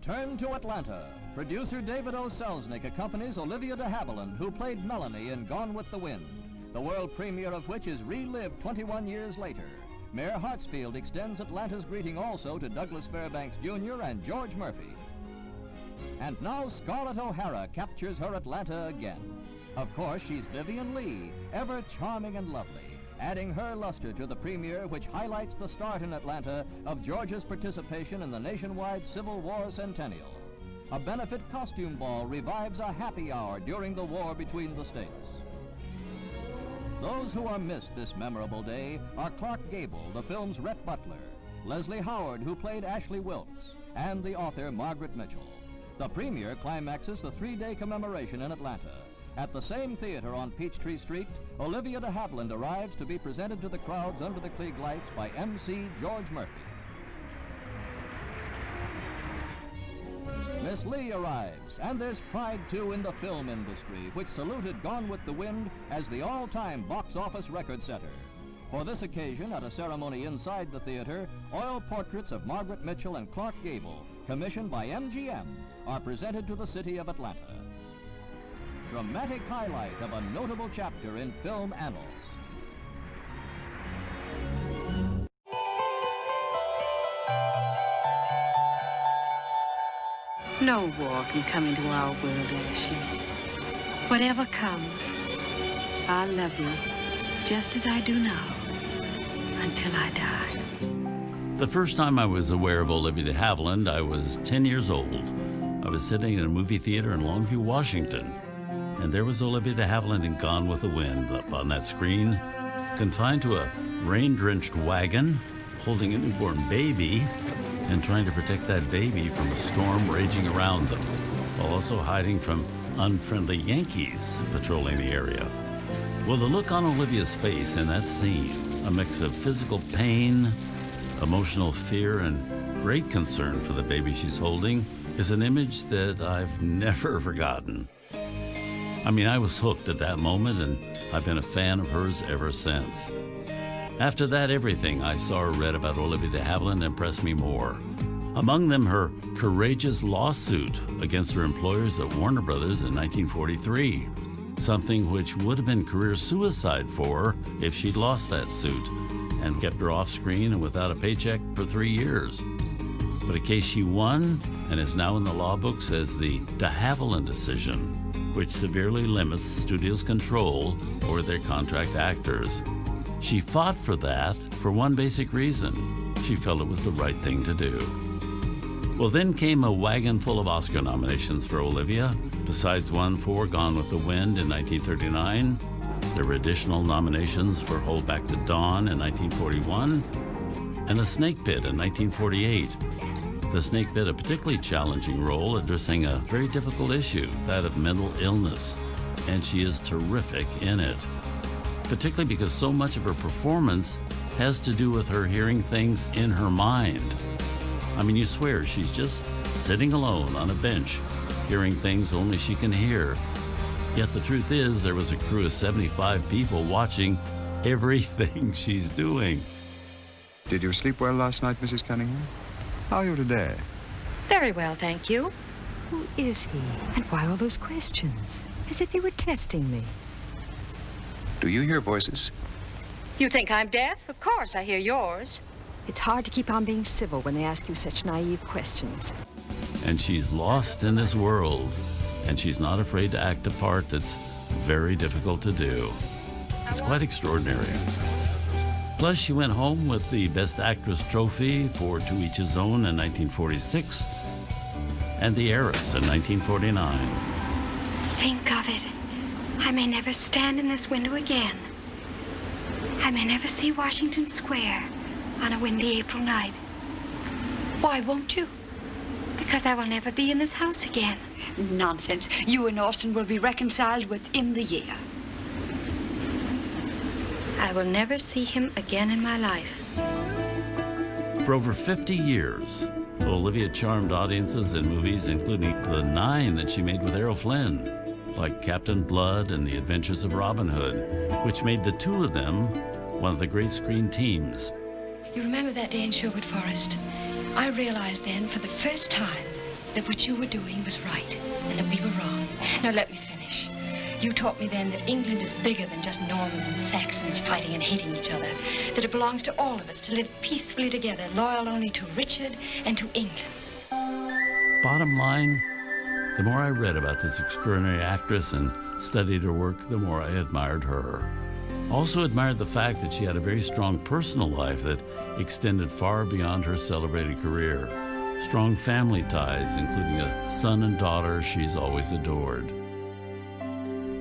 Return to Atlanta. Producer David O. Selznick accompanies Olivia de Havilland, who played Melanie in Gone with the Wind, the world premiere of which is relived 21 years later. Mayor Hartsfield extends Atlanta's greeting also to Douglas Fairbanks Jr. and George Murphy. And now Scarlett O'Hara captures her Atlanta again. Of course, she's Vivian Lee, ever charming and lovely, adding her luster to the premiere, which highlights the start in Atlanta of Georgia's participation in the nationwide Civil War centennial. A benefit costume ball revives a happy hour during the war between the states. Those who are missed this memorable day are Clark Gable, the film's Rhett Butler, Leslie Howard, who played Ashley Wilkes, and the author Margaret Mitchell. The premiere climaxes the three-day commemoration in Atlanta. At the same theater on Peachtree Street, Olivia de Havilland arrives to be presented to the crowds under the Klieg lights by MC George Murphy. Miss Lee arrives, and there's pride, too, in the film industry, which saluted Gone with the Wind as the all-time box office record setter. For this occasion, at a ceremony inside the theater, oil portraits of Margaret Mitchell and Clark Gable, commissioned by MGM, are presented to the city of Atlanta. Dramatic highlight of a notable chapter in film annals. No war can come into our world, Ashley. Whatever comes, I'll love you just as I do now, until I die. The first time I was aware of Olivia de Havilland, I was 10 years old. I was sitting in a movie theater in Longview, Washington, and there was Olivia de Havilland in Gone with the Wind up on that screen, confined to a rain-drenched wagon, holding a newborn baby, and trying to protect that baby from a storm raging around them, while also hiding from unfriendly Yankees patrolling the area. Well, the look on Olivia's face in that scene, a mix of physical pain, emotional fear, and great concern for the baby she's holding, is an image that I've never forgotten. I mean, I was hooked at that moment, and I've been a fan of hers ever since. After that, everything I saw or read about Olivia de Havilland impressed me more. Among them, her courageous lawsuit against her employers at Warner Brothers in 1943, something which would have been career suicide for her if she'd lost that suit and kept her off screen and without a paycheck for 3 years. But a case she won and is now in the law books as the de Havilland decision, which severely limits studios' control over their contract actors. She fought for that for one basic reason. She felt it was the right thing to do. Well, then came a wagon full of Oscar nominations for Olivia. Besides one for Gone with the Wind in 1939, there were additional nominations for Hold Back the Dawn in 1941 and The Snake Pit in 1948. The Snake Pit, a particularly challenging role addressing a very difficult issue, that of mental illness, and she is terrific in it, particularly because so much of her performance has to do with her hearing things in her mind. I mean, you swear she's just sitting alone on a bench, hearing things only she can hear. Yet the truth is, there was a crew of 75 people watching everything she's doing. Did you sleep well last night, Mrs. Cunningham? How are you today? Very well, thank you. Who is he? And why all those questions? As if he were testing me. Do you hear voices? You think I'm deaf? Of course I hear yours. It's hard to keep on being civil when they ask you such naive questions. And she's lost in this world, and she's not afraid to act a part that's very difficult to do. It's quite extraordinary. Plus, she went home with the Best Actress trophy for To Each His Own in 1946 and The Heiress in 1949. Think of it. I may never stand in this window again. I may never see Washington Square on a windy April night. Why won't you? Because I will never be in this house again. Nonsense. You and Austin will be reconciled within the year. I will never see him again in my life. For over 50 years, Olivia charmed audiences in movies, including the 9 that she made with Errol Flynn, like Captain Blood and The Adventures of Robin Hood, which made the two of them one of the great screen teams. You remember that day in Sherwood Forest? I realized then, for the first time, that what you were doing was right and that we were wrong. Now let me finish. You taught me then that England is bigger than just Normans and Saxons fighting and hating each other. That it belongs to all of us to live peacefully together, loyal only to Richard and to England. Bottom line, the more I read about this extraordinary actress and studied her work, the more I admired her. Also admired the fact that she had a very strong personal life that extended far beyond her celebrated career. Strong family ties, including a son and daughter she's always adored.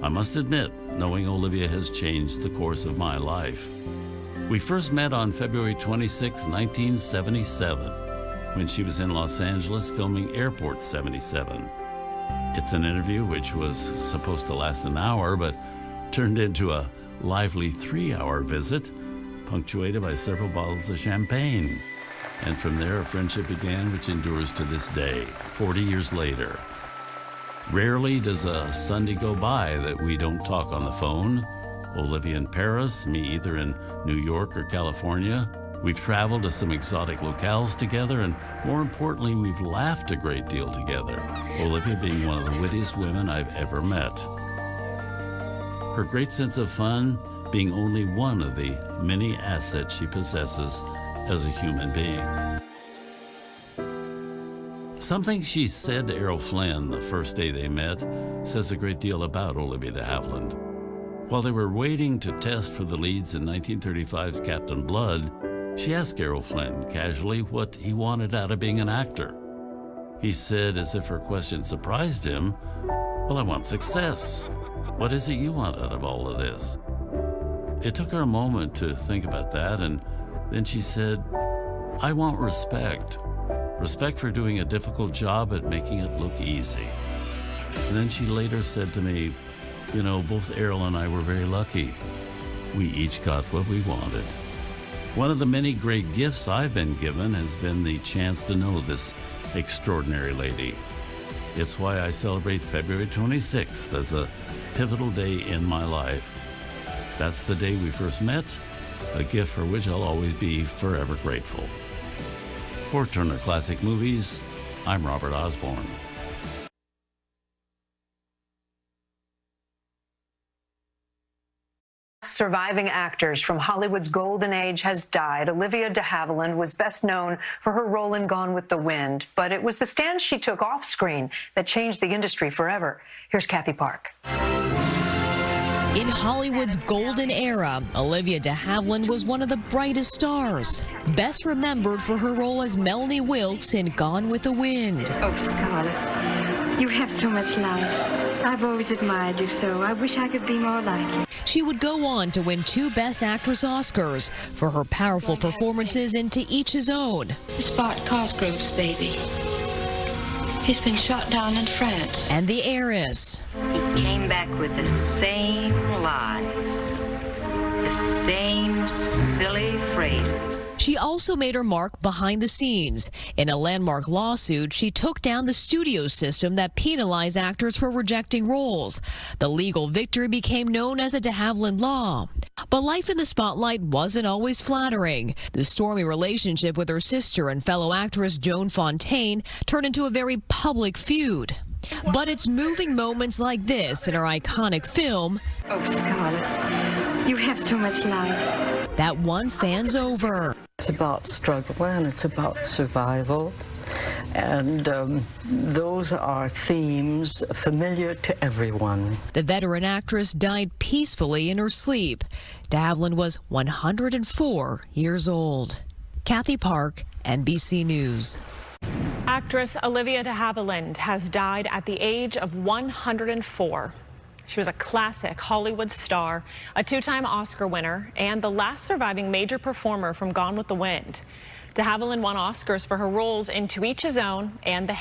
I must admit, knowing Olivia has changed the course of my life. We first met on February 26, 1977, when she was in Los Angeles filming Airport 77. It's an interview which was supposed to last an hour, but turned into a lively 3-hour visit, punctuated by several bottles of champagne. And from there, a friendship began which endures to this day, 40 years later. Rarely does a Sunday go by that we don't talk on the phone. Olivia in Paris, me either in New York or California. We've traveled to some exotic locales together, and more importantly, we've laughed a great deal together, Olivia being one of the wittiest women I've ever met. Her great sense of fun being only one of the many assets she possesses as a human being. Something she said to Errol Flynn the first day they met says a great deal about Olivia de Havilland. While they were waiting to test for the leads in 1935's Captain Blood, she asked Errol Flynn casually what he wanted out of being an actor. He said, as if her question surprised him, "Well, I want success. What is it you want out of all of this?" It took her a moment to think about that, and then she said, "I want respect. Respect for doing a difficult job at making it look easy." And then she later said to me, "You know, both Errol and I were very lucky. We each got what we wanted." One of the many great gifts I've been given has been the chance to know this extraordinary lady. It's why I celebrate February 26th as a pivotal day in my life. That's the day we first met, a gift for which I'll always be forever grateful. For Turner Classic Movies, I'm Robert Osborne. Surviving actors from Hollywood's golden age has died. Olivia de Havilland was best known for her role in Gone with the Wind, but it was the stance she took off screen that changed the industry forever. Here's Kathy Park. In Hollywood's golden era, Olivia de Havilland was one of the brightest stars. Best remembered for her role as Melanie Wilkes in Gone with the Wind. Oh, Scarlett, you have so much life. I've always admired you so. I wish I could be more like you. She would go on to win 2 Best Actress Oscars for her powerful performances in To Each His Own. It's Bart Cosgrove's baby. He's been shot down in France. And The Heiress. He came back with the same lies, the same silly phrases. She also made her mark behind the scenes. In a landmark lawsuit, she took down the studio system that penalized actors for rejecting roles. The legal victory became known as a de Havilland Law. But life in the spotlight wasn't always flattering. The stormy relationship with her sister and fellow actress Joan Fontaine turned into a very public feud. But it's moving moments like this in her iconic film, Oh, Scarlett, you have so much life. that won fans over. It's about struggle and it's about survival. And those are themes familiar to everyone. The veteran actress died peacefully in her sleep. De Havilland was 104 years old. Kathy Park, NBC News. Actress Olivia de Havilland has died at the age of 104. She was a classic Hollywood star, a 2-time Oscar winner, and the last surviving major performer from Gone with the Wind. De Havilland won Oscars for her roles in To Each His Own and The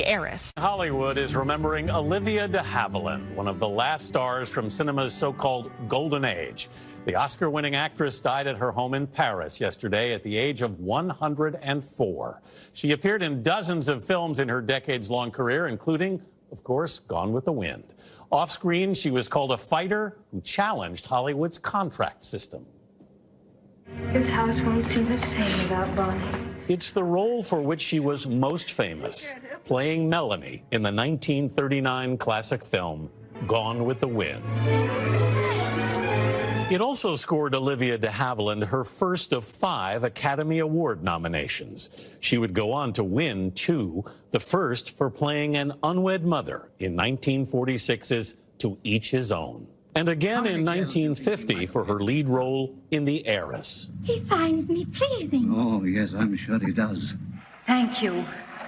Heiress. Hollywood is remembering Olivia de Havilland, one of the last stars from cinema's so-called golden age. The Oscar-winning actress died at her home in Paris yesterday at the age of 104. She appeared in dozens of films in her decades-long career, including, of course, Gone with the Wind. Off-screen, she was called a fighter who challenged Hollywood's contract system. This house won't seem the same without Bonnie. It's the role for which she was most famous playing Melanie in the 1939 classic film Gone with the Wind. It also scored Olivia de Havilland her first of 5 Academy Award nominations. She would go on to win 2, the first for playing an unwed mother in 1946's To Each His Own, and again in 1950 for her lead role in The Heiress. He finds me pleasing. Oh, yes, I'm sure he does. Thank you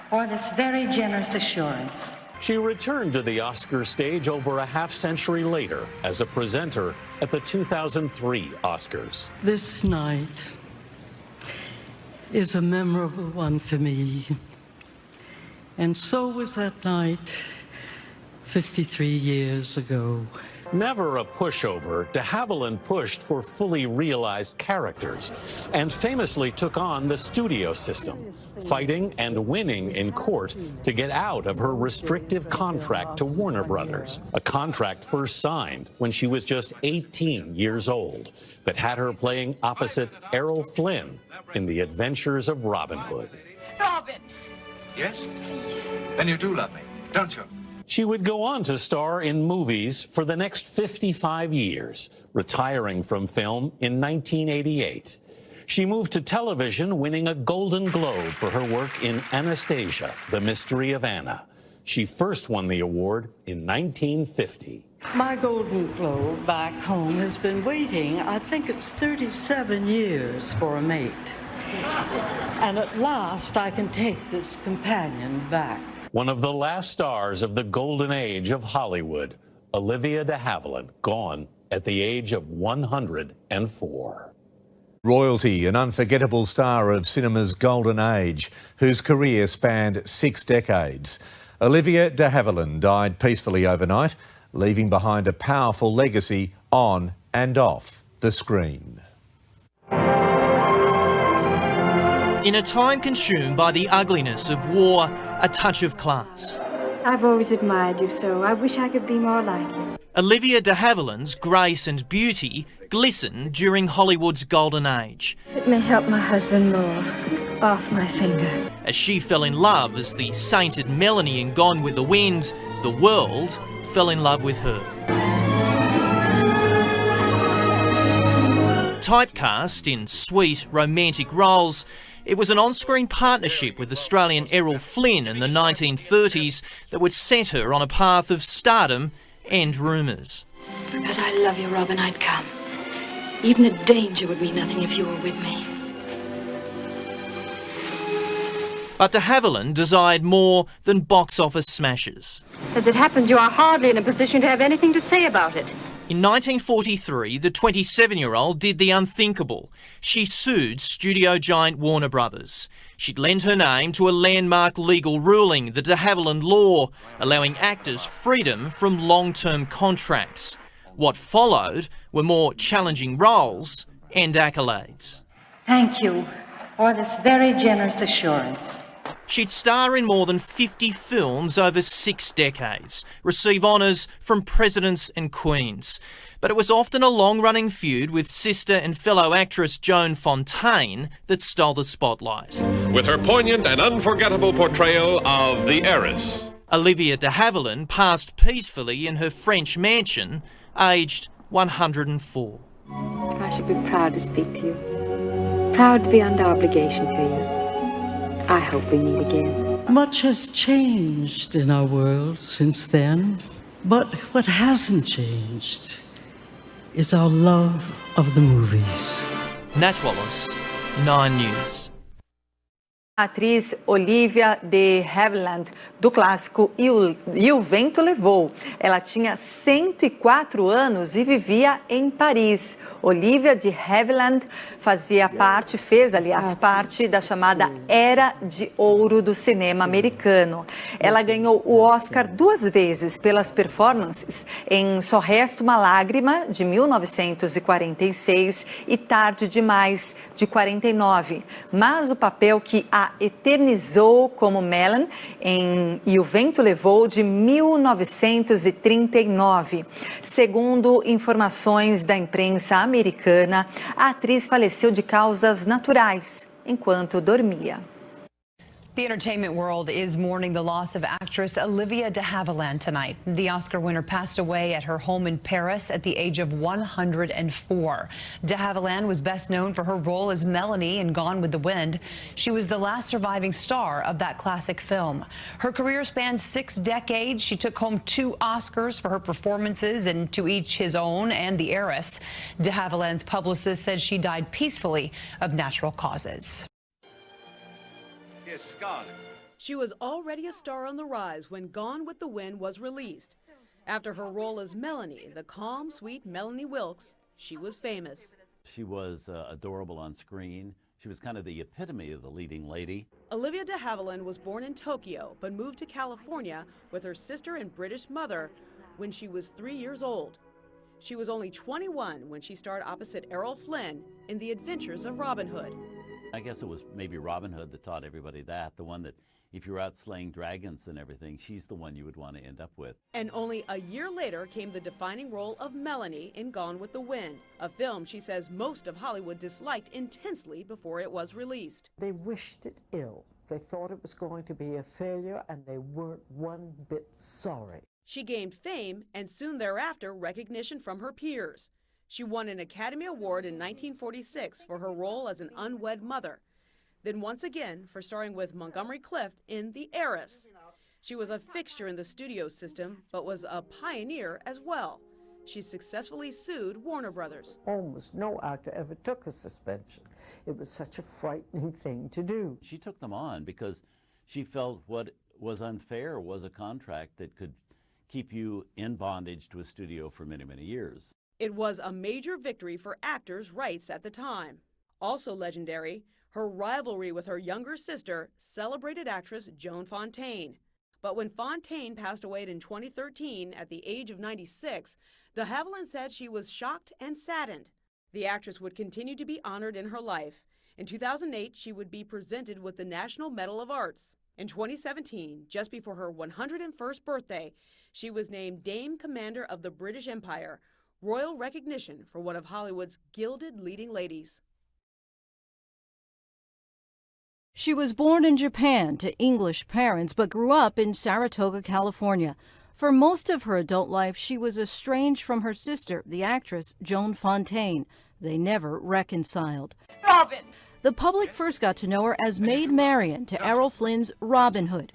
for this very generous assurance. She returned to the Oscar stage over a half-century later as a presenter at the 2003 Oscars. This night is a memorable one for me. And so was that night 53 years ago. Never a pushover, de Havilland pushed for fully realized characters and famously took on the studio system, fighting and winning in court to get out of her restrictive contract to Warner Brothers, a contract first signed when she was just 18 years old that had her playing opposite Errol Flynn in The Adventures of Robin Hood. Robin! Yes? Then you do love me, don't you? She would go on to star in movies for the next 55 years, retiring from film in 1988. She moved to television, winning a Golden Globe for her work in Anastasia, The Mystery of Anna. She first won the award in 1950. My Golden Globe back home has been waiting, I think it's 37 years for a mate. And at last I can take this companion back. One of the last stars of the golden age of Hollywood, Olivia de Havilland, gone at the age of 104. Royalty, an unforgettable star of cinema's golden age, whose career spanned 6 decades. Olivia de Havilland died peacefully overnight, leaving behind a powerful legacy on and off the screen. In a time consumed by the ugliness of war, a touch of class. I've always admired you so. I wish I could be more like you. Olivia de Havilland's grace and beauty glistened during Hollywood's golden age. It may help my husband more. Off my finger. As she fell in love as the sainted Melanie in Gone with the Wind, the world fell in love with her. Typecast in sweet, romantic roles, it was an on-screen partnership with Australian Errol Flynn in the 1930s that would set her on a path of stardom and rumours. Because I love you, Robin, I'd come. Even the danger would mean nothing if you were with me. But de Havilland desired more than box office smashes. As it happens, you are hardly in a position to have anything to say about it. In 1943, the 27-year-old did the unthinkable. She sued studio giant Warner Brothers. She'd lent her name to a landmark legal ruling, the de Havilland Law, allowing actors freedom from long-term contracts. What followed were more challenging roles and accolades. Thank you for this very generous assurance. She'd star in more than 50 films over 6 decades, receive honours from presidents and queens. But it was often a long-running feud with sister and fellow actress Joan Fontaine that stole the spotlight. With her poignant and unforgettable portrayal of the heiress, Olivia de Havilland passed peacefully in her French mansion, aged 104. I should be proud to speak to you. Proud to be under obligation to you. I hope we meet again. Much has changed in our world since then, but what hasn't changed is our love of the movies. Nat Wallace, 9 News. A atriz Olivia de Havilland, do clássico E o Vento Levou. Ela tinha 104 anos e vivia em Paris. Olivia de Havilland fez, aliás, parte da chamada Era de Ouro do cinema americano. Ela ganhou o Oscar 2 vezes pelas performances em Só Resta uma Lágrima, de 1946, e Tarde Demais, de 49. Mas o papel que a eternizou como Melanie em E o Vento Levou, de 1939. Segundo informações da imprensa americana, a atriz faleceu de causas naturais enquanto dormia. The entertainment world is mourning the loss of actress Olivia de Havilland tonight. The Oscar winner passed away at her home in Paris at the age of 104. De Havilland was best known for her role as Melanie in Gone with the Wind. She was the last surviving star of that classic film. Her career spans 6 decades. She took home 2 Oscars for her performances, and To Each His Own and The Heiress. De Havilland's publicist said she died peacefully of natural causes. Scarlett. She was already a star on the rise when Gone with the Wind was released. After her role as Melanie, the calm, sweet Melanie Wilkes, she was famous. She was adorable on screen. She was kind of the epitome of the leading lady. Olivia de Havilland was born in Tokyo, but moved to California with her sister and British mother when she was 3 years old. She was only 21 when she starred opposite Errol Flynn in The Adventures of Robin Hood. I guess it was maybe Robin Hood that taught everybody that, the one that if you're out slaying dragons and everything, she's the one you would want to end up with. And only a year later came the defining role of Melanie in Gone with the Wind, a film she says most of Hollywood disliked intensely before it was released. They wished it ill. They thought it was going to be a failure, and they weren't one bit sorry. She gained fame and soon thereafter recognition from her peers. She won an Academy Award in 1946 for her role as an unwed mother, then once again for starring with Montgomery Clift in The Heiress. She was a fixture in the studio system, but was a pioneer as well. She successfully sued Warner Brothers. Almost no actor ever took a suspension. It was such a frightening thing to do. She took them on because she felt what was unfair was a contract that could keep you in bondage to a studio for many, many years. It was a major victory for actors' rights at the time. Also legendary, her rivalry with her younger sister, celebrated actress Joan Fontaine. But when Fontaine passed away in 2013 at the age of 96, de Havilland said she was shocked and saddened. The actress would continue to be honored in her life. In 2008, she would be presented with the National Medal of Arts. In 2017, just before her 101st birthday, she was named Dame Commander of the British Empire, royal recognition for one of Hollywood's gilded leading ladies. She was born in Japan to English parents, but grew up in Saratoga, California. For most of her adult life, she was estranged from her sister, the actress Joan Fontaine. They never reconciled. Robin! The public first got to know her as Maid Marian to Errol Flynn's Robin Hood.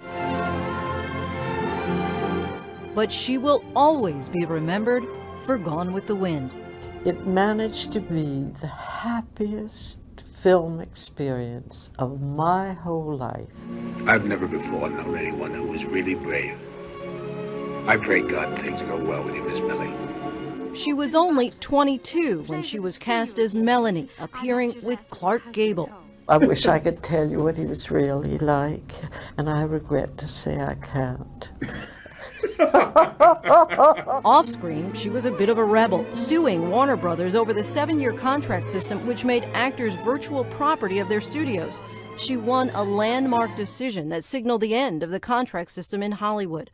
But she will always be remembered for Gone with the Wind. It managed to be the happiest film experience of my whole life. I've never before known anyone who was really brave. I pray God things go well with you, Miss Millie. She was only 22 when she was cast as Melanie, appearing with Clark Gable. I wish I could tell you what he was really like, and I regret to say I can't. Off-screen, she was a bit of a rebel, suing Warner Brothers over the 7-year contract system which made actors virtual property of their studios. She won a landmark decision that signaled the end of the contract system in Hollywood.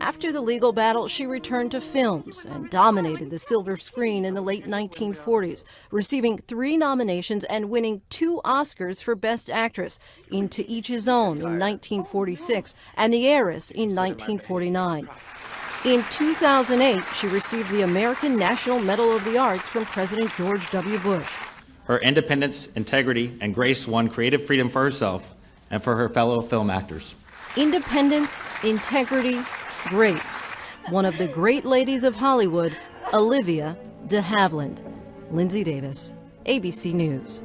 After the legal battle, she returned to films and dominated the silver screen in the late 1940s, receiving 3 nominations and winning 2 Oscars for Best Actress, in To Each His Own in 1946 and The Heiress in 1949. In 2008, she received the American National Medal of the Arts from President George W. Bush. Her independence, integrity, and grace won creative freedom for herself and for her fellow film actors. Independence, integrity, grace. One of the great ladies of Hollywood, Olivia de Havilland. Lindsay Davis, ABC News.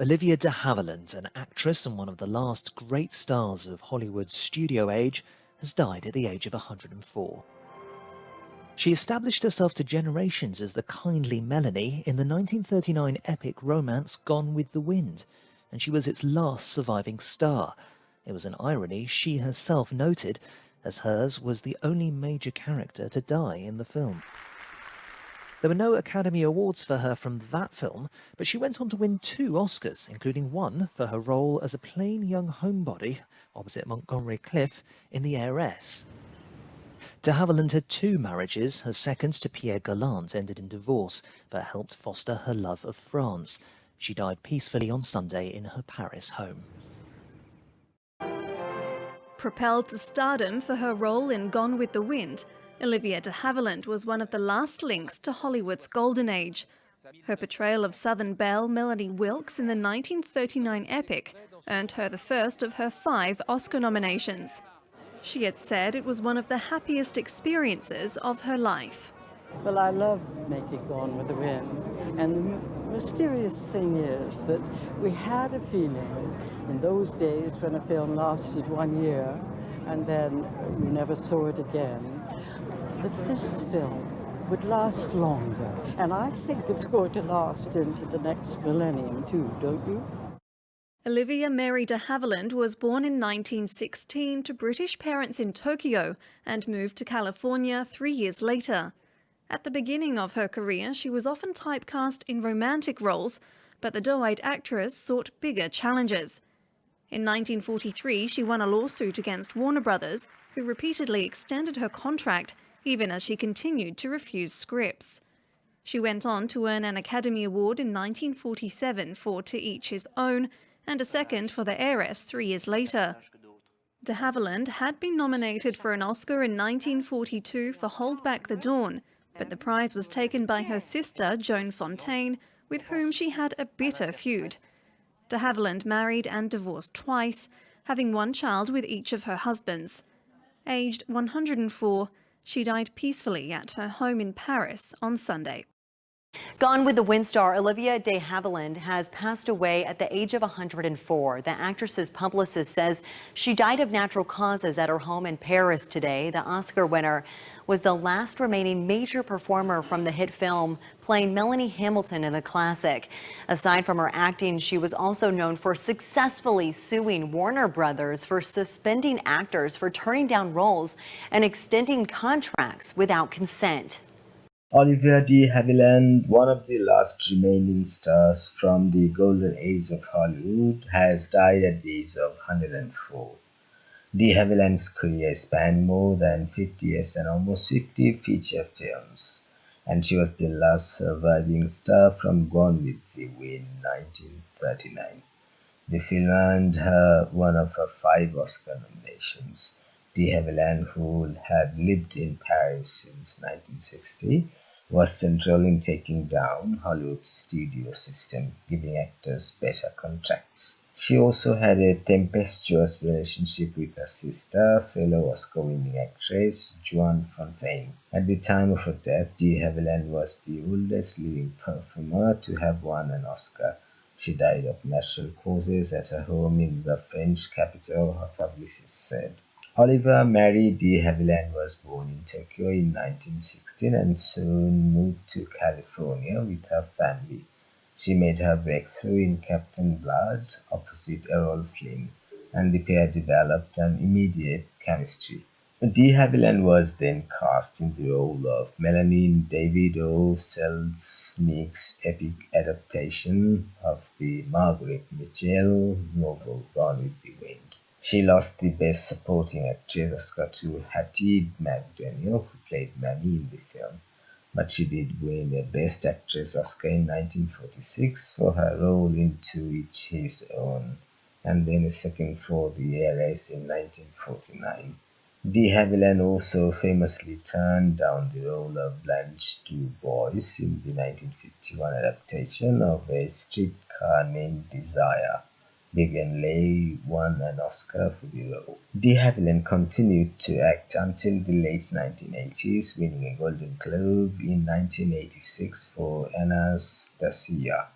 Olivia de Havilland, an actress and one of the last great stars of Hollywood's studio age, has died at the age of 104. She established herself to generations as the kindly Melanie in the 1939 epic romance Gone with the Wind, and she was its last surviving star. It was an irony she herself noted, as hers was the only major character to die in the film. There were no Academy Awards for her from that film, but she went on to win 2 Oscars, including one for her role as a plain young homebody opposite Montgomery Clift in The Heiress. De Havilland had 2 marriages. Her second, to Pierre Gallant, ended in divorce, but helped foster her love of France. She died peacefully on Sunday in her Paris home. Propelled to stardom for her role in Gone with the Wind, Olivia de Havilland was one of the last links to Hollywood's golden age. Her portrayal of Southern belle Melanie Wilkes in the 1939 epic earned her the first of her 5 Oscar nominations. She had said it was one of the happiest experiences of her life. Well, I love making Gone with the Wind, and the mysterious thing is that we had a feeling in those days when a film lasted 1 year and then you never saw it again, that this film would last longer. And I think it's going to last into the next millennium too, don't you? Olivia Mary de Havilland was born in 1916 to British parents in Tokyo and moved to California 3 years later. At the beginning of her career, she was often typecast in romantic roles, but the doe-eyed actress sought bigger challenges. In 1943, she won a lawsuit against Warner Brothers, who repeatedly extended her contract even as she continued to refuse scripts. She went on to earn an Academy Award in 1947 for To Each His Own, and a second for The Heiress 3 years later. De Havilland had been nominated for an Oscar in 1942 for Hold Back the Dawn, but the prize was taken by her sister, Joan Fontaine, with whom she had a bitter feud. De Havilland married and divorced twice, having 1 child with each of her husbands. Aged 104, she died peacefully at her home in Paris on Sunday. Gone with the Wind star Olivia de Havilland has passed away at the age of 104. The actress's publicist says she died of natural causes at her home in Paris today. The Oscar winner was the last remaining major performer from the hit film, playing Melanie Hamilton in the classic. Aside from her acting, she was also known for successfully suing Warner Brothers for suspending actors for turning down roles and extending contracts without consent. Olivia de Havilland, one of the last remaining stars from the golden age of Hollywood, has died at the age of 104. De Havilland's career spanned more than 50 years and almost 50 feature films, and she was the last surviving star from Gone with the Wind 1939. The film earned her one of her 5 Oscar nominations. De Havilland, who had lived in Paris since 1960, was central in taking down Hollywood's studio system, giving actors better contracts. She also had a tempestuous relationship with her sister, fellow Oscar-winning actress Joan Fontaine. At the time of her death, De Havilland was the oldest living performer to have won an Oscar. She died of natural causes at her home in the French capital, her publicist said. Olivia Mary de Havilland was born in Tokyo in 1916 and soon moved to California with her family. She made her breakthrough in Captain Blood opposite Errol Flynn, and the pair developed an immediate chemistry. De Havilland was then cast in the role of Melanie in David O. Selznick's epic adaptation of the Margaret Mitchell novel Gone with the Wind. She lost the Best Supporting Actress Oscar to Hattie McDaniel, who played Mammy in the film, but she did win a Best Actress Oscar in 1946 for her role in To Each His Own, and then a second for The Heiress in 1949. De Havilland also famously turned down the role of Blanche DuBois in the 1951 adaptation of A Streetcar Named Desire. Vivien Leigh won an Oscar for the role. De Havilland continued to act until the late 1980s, winning a Golden Globe in 1986 for Anastasia,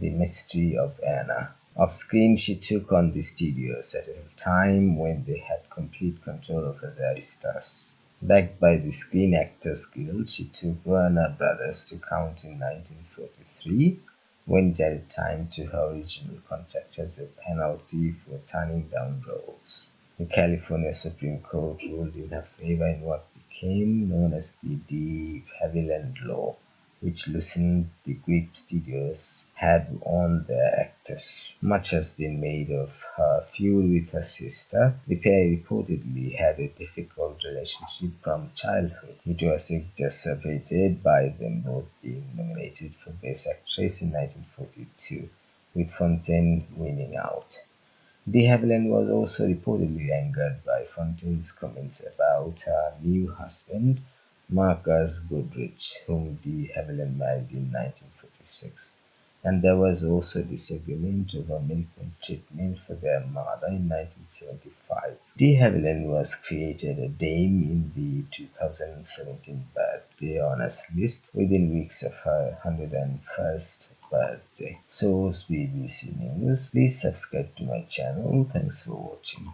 The Mystery of Anna. Off-screen, she took on the studios at a time when they had complete control over their stars. Backed by the Screen Actors Guild, she took Warner Brothers to count in 1943, when it added time to her original contract as a penalty for turning down roles. The California Supreme Court ruled in her favor in what became known as the De Havilland Law. which Lucien de Grip Studios had on the actress. Much has been made of her feud with her sister. The pair reportedly had a difficult relationship from childhood. It was exacerbated by them both being nominated for Best Actress in 1942, with Fontaine winning out. De Havilland was also reportedly angered by Fontaine's comments about her new husband, Marcus Goodrich, whom de Havilland married in 1946. And there was also disagreement over medical treatment for their mother in 1975. De Havilland was created a dame in the 2017 birthday honors list within weeks of her 101st birthday. Source BBC News. Please subscribe to my channel. Thanks for watching.